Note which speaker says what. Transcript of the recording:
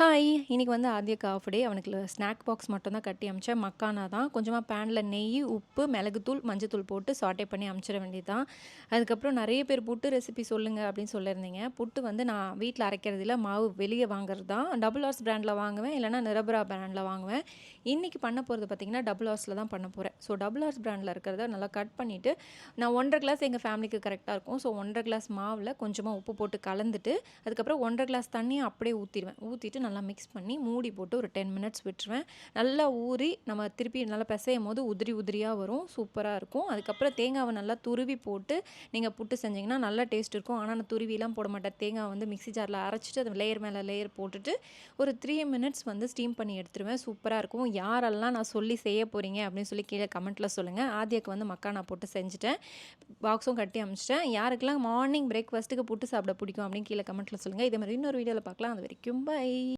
Speaker 1: Hi! இன்னைக்கு வந்து ஆத்யாக்கு of டே. அவனுக்கு ஸ்நாக் பாக்ஸ் மட்டும் தான் கட்டி அனுப்பிச்சேன். மக்கானா தான். கொஞ்சமா பேன்ல நெய், உப்பு, மிளகுத்தூள், மஞ்சத்தூள் போட்டு சாட்டே பண்ணி அனுப்பிச்சிட வேண்டியது தான். அதுக்கப்புறம் நெறைய பேர் புட்டு ரெசிபி சொல்லுங்க அப்படின்னு சொல்லியிருந்தீங்க. புட்டு வந்து நான் வீட்ல அரைக்கிறது இல்ல. மாவு வெளிய வாங்குறது தான். டபுள் ஹார்ஸ் பிராண்ட்ல வாங்குவேன். இல்லன்னா நிரபரா பிராண்ட்ல வாங்குவேன். இன்னைக்கு பண்ண போறது பார்த்தீங்கன்னா, டபுள் ஹார்ஸ்ல தான் பண்ண போறேன். ஸோ டபுள் ஹார்ஸ் பிராண்ட்ல இருக்கிறத நல்லா கட் பண்ணிட்டு, நான் 1 1/2 கிளாஸ் எங்க ஃபேமிலிக்கு கரெக்ட்டா இருக்கும். ஸோ 1 1/2 கிளாஸ் மாவுல கொஞ்சமா உப்பு போட்டு கலந்துட்டு, அதுக்கப்புறம் 1 1/2 கிளாஸ் தண்ணிய அப்படியே ஊத்திருவேன். ஊத்திட்டு நல்லா மிக்ஸ் பண்ணி மூடி போட்டு ஒரு 10 மினிட்ஸ் விட்டுருவேன். நல்லா ஊறி நம்ம திருப்பி நல்லா பிசையும்போது உதிரி உதிரியா வரும். சூப்பரா இருக்கும். அதுக்கப்புறம் தேங்காவ நல்லா துருவி போட்டு நீங்க புட்டு செஞ்சீங்கன்னா நல்லா டேஸ்ட் இருக்கும். ஆனா நான் துருவிலாம் போட மாட்டேன். தேங்காய் வந்து மிக்ஸி ஜார்ல அரைச்சுட்டு அது லேயர் மேல லேயர் போட்டுட்டு ஒரு 3 மினிட்ஸ் வந்து ஸ்டீம் பண்ணி எடுத்துருவேன். சூப்பரா இருக்கும். யாரெல்லாம் நான் சொல்லி செய்ய போறீங்க அப்படின்னு சொல்லி கீழ கமெண்ட்ல சொல்லுங்க. ஆத்யாக்கு வந்து மக்கானா போட்டு செஞ்சுட்டேன். பாக்ஸும் கட்டி அனுப்பிச்சிட்டேன். யாருக்கெல்லாம் மார்னிங் பிரேக்ஃபாஸ்ட்டுக்கு புட்டு சாப்பிட பிடிக்கும் அப்படின்னு கீழ கமெண்ட்ல சொல்லுங்க. இதே மாதிரி இன்னொரு வீடியோல பார்க்கலாம். அது வரைக்கும் பை.